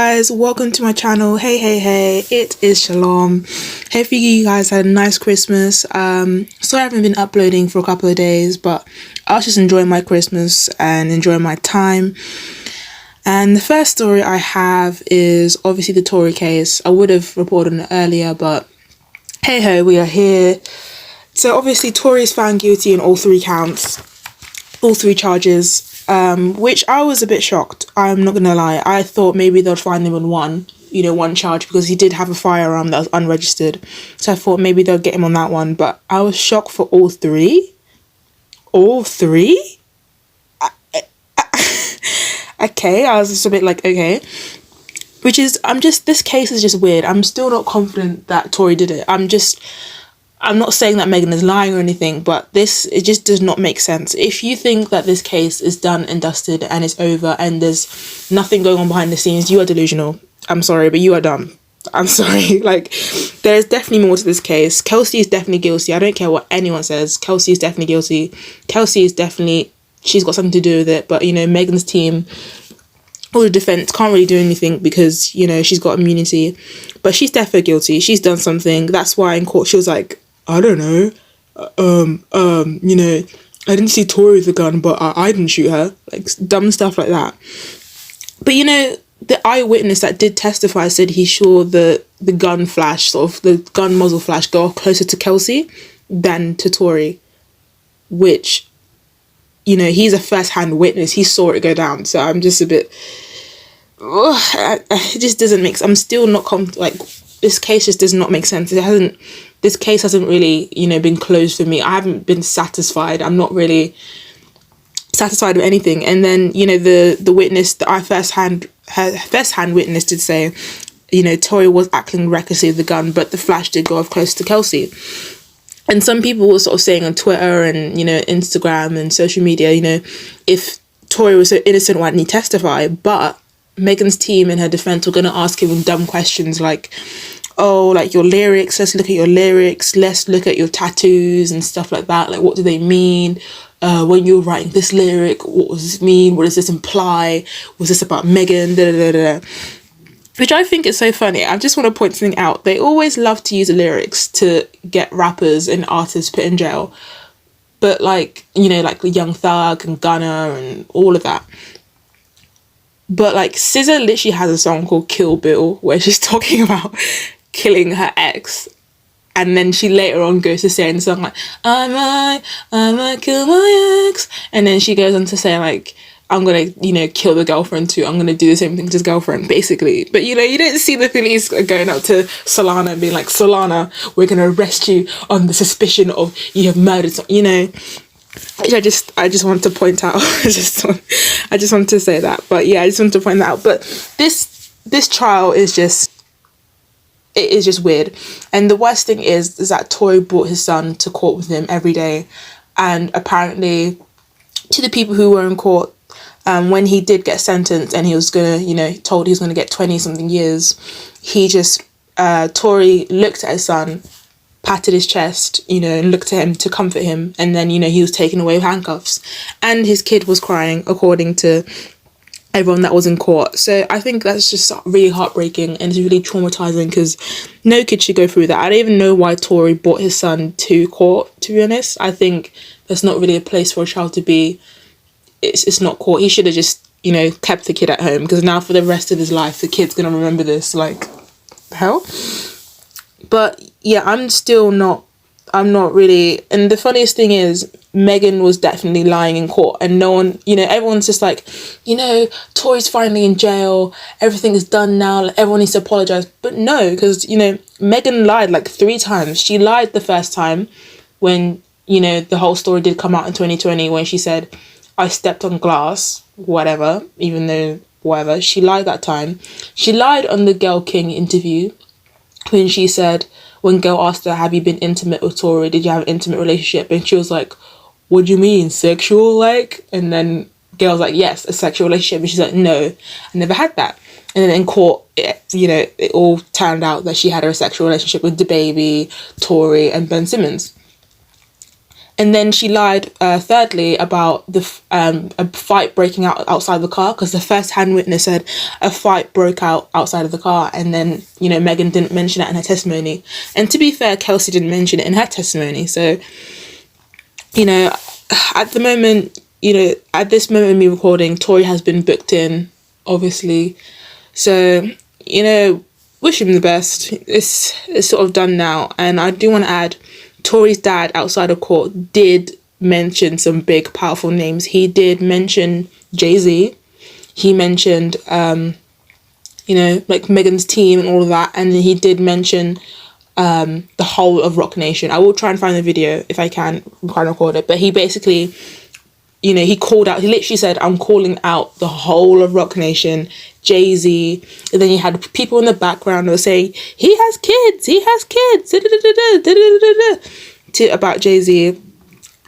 guys, welcome to my channel. Hey, it is Shalom. Hopefully you guys had a nice Christmas. Sorry I haven't been uploading for a couple of days, but I was just enjoying my Christmas and enjoying my time. And the first story I have is obviously the Tory case. I would have reported on it earlier, but hey ho, we are here. So obviously Tory is found guilty in all three counts, all three charges. Which I was a bit shocked. I'm not gonna lie. I thought maybe they'd find him on one charge because he did have a firearm that was unregistered. So I thought maybe they'll get him on that one. But I was shocked for all three. All three? Okay, I was just a bit like, okay. This case is just weird. I'm still not confident that Tory did it. I'm not saying that Megan is lying or anything, but it just does not make sense. If you think that this case is done and dusted and it's over and there's nothing going on behind the scenes, you are delusional. I'm sorry, but you are dumb. I'm sorry. Like, there's definitely more to this case. Kelsey is definitely guilty. I don't care what anyone says. Kelsey is definitely guilty. She's got something to do with it. But, Megan's team, or the defense, can't really do anything because, she's got immunity. But she's definitely guilty. She's done something. That's why in court she was like, I don't know, I didn't see Tory with a gun, but I didn't shoot her. Like, dumb stuff like that. But, the eyewitness that did testify said he saw the gun flash, sort of the gun muzzle flash, go closer to Kelsey than to Tory, which, he's a first-hand witness. He saw it go down. So I'm just a bit, it just doesn't make sense. I'm still not this case just does not make sense. This case hasn't really, been closed for me. I haven't been satisfied. I'm not really satisfied with anything. And then, the witness, her first-hand witness did say, Tory was acting recklessly with the gun, but the flash did go off close to Kelsey. And some people were sort of saying on Twitter and, Instagram and social media, if Tory was so innocent, why didn't he testify? But Megan's team in her defense were going to ask him dumb questions like, oh, like your lyrics, let's look at your lyrics, let's look at your tattoos and stuff like that. Like, what do they mean? When you were writing this lyric, what does this mean? What does this imply? Was this about Megan? Which I think is so funny. I just want to point something out. They always love to use the lyrics to get rappers and artists put in jail. But like Young Thug and Gunna and all of that. But like SZA literally has a song called Kill Bill where she's talking about killing her ex, and then she later on goes to say in the song like I might kill my ex, and then she goes on to say like I'm gonna kill the girlfriend too, I'm gonna do the same thing to his girlfriend basically. But you don't see the police going up to Solana and being like, Solana, we're gonna arrest you on the suspicion of you have murdered which I just want to point out. I just want to say that. But yeah, I just want to point that out. But this trial is just weird. And the worst thing is that Tory brought his son to court with him every day. And apparently to the people who were in court, when he did get sentenced and he was gonna, told he was gonna get 20 something years, he just Tory looked at his son, patted his chest, and looked at him to comfort him, and then, he was taken away with handcuffs. And his kid was crying, according to everyone that was in court. So I think that's just really heartbreaking and it's really traumatizing because no kid should go through that. I don't even know why Tory brought his son to court, to be honest. I think that's not really a place for a child to be. It's not court. He should have just, kept the kid at home, because now for the rest of his life, the kid's going to remember this. Like, hell? But yeah, I'm not really. And the funniest thing is, Megan was definitely lying in court, and no one, everyone's just like, Tory's finally in jail, everything is done now, like, everyone needs to apologize. But no, because, Megan lied like 3 times. She lied the first time when, the whole story did come out in 2020, when she said, I stepped on glass, whatever, even though, whatever. She lied that time. She lied on the Girl King interview, when she said, when Girl asked her, have you been intimate with Tory? Did you have an intimate relationship? And she was like, what do you mean, sexual, like? And then Girl's like, yes, a sexual relationship. And she's like, no, I never had that. And then in court, it all turned out that she had a sexual relationship with DaBaby, Tory, and Ben Simmons. And then she lied, thirdly, about a fight breaking out outside the car, because the first-hand witness said a fight broke out outside of the car, and then, you know, Megan didn't mention that in her testimony. And to be fair, Kelsey didn't mention it in her testimony. So, you know, at the moment, you know, at this moment of me recording, Tory has been booked in, obviously. So, you know, wish him the best. It's sort of done now. And I do want to add, Tory's dad outside of court did mention some big, powerful names. He did mention Jay-Z. He mentioned, you know, like Megan's team and all of that. And he did mention the whole of Roc Nation. I will try and find the video if I can record it. But he basically, you know, he called out, he literally said, I'm calling out the whole of Roc Nation, Jay-Z. And then you had people in the background who were saying, he has kids, about Jay-Z.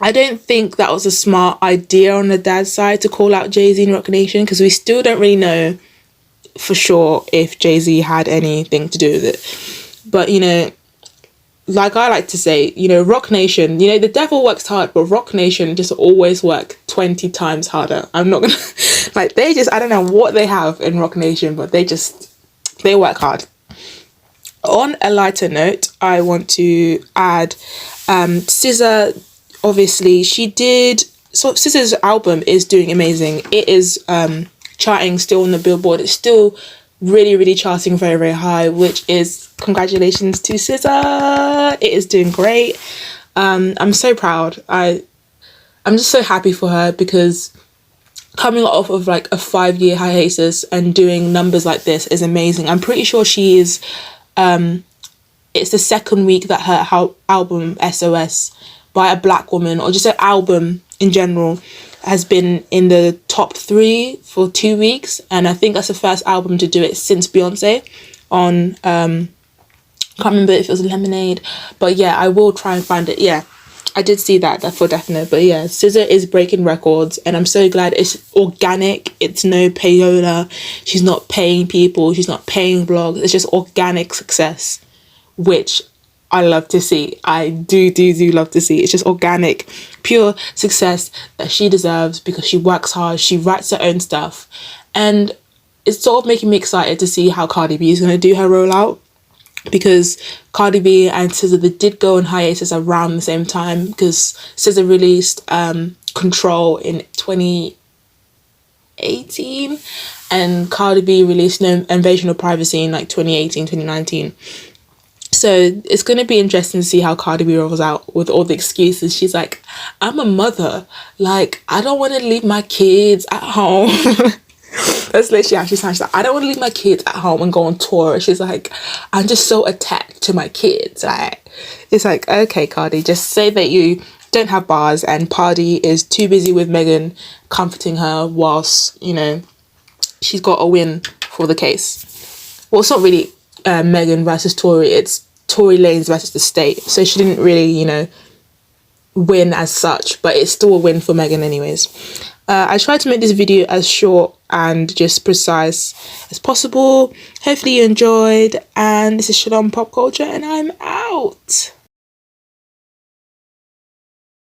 I don't think that was a smart idea on the dad's side to call out Jay-Z in Roc Nation, because we still don't really know for sure if Jay-Z had anything to do with it. But, you know, like I like to say, you know, Roc Nation, you know, the devil works hard, but Roc Nation just always work 20 times harder. I'm not gonna, like, they just, I don't know what they have in Roc Nation, but they work hard. On a lighter note, I want to add, SZA, obviously, so SZA's album is doing amazing. It is charting still on the Billboard. It's still really, really charting very, very high, which is congratulations to SZA. It is doing great. I'm so proud. I'm just so happy for her, because coming off of like a 5-year hiatus and doing numbers like this is amazing. I'm pretty sure she is, it's the second week that her album SOS by a black woman, or just an album in general, has been in the top 3 for 2 weeks. And I think that's the first album to do it since Beyonce on, can't remember if it was Lemonade, but yeah, I will try and find it. Yeah, I did see that for definite. But yeah, SZA is breaking records, and I'm so glad it's organic. It's no payola. She's not paying people. She's not paying blogs. It's just organic success, which I love to see. I do love to see. It's just organic, pure success that she deserves, because she works hard. She writes her own stuff, and it's sort of making me excited to see how Cardi B is going to do her rollout, because Cardi B and SZA, they did go on hiatus around the same time, because SZA released Control in 2018 and Cardi B released No Invasion of Privacy in like 2018, 2019. So it's going to be interesting to see how Cardi B rolls out with all the excuses. She's like, I'm a mother. Like, I don't want to leave my kids at home. That's literally how she sounds. She's like, I don't want to leave my kids at home and go on tour. She's like, I'm just so attached to my kids. Like, it's like, okay, Cardi, just say that you don't have bars, and Cardi is too busy with Megan comforting her whilst, you know, she's got a win for the case. Well, it's not really Megan versus Tory. It's Tory Lanez versus the state. So she didn't really, you know, win as such, but it's still a win for Megan anyways. I tried to make this video as short and just precise as possible. Hopefully you enjoyed, and this is Shalompopculture, and I'm out.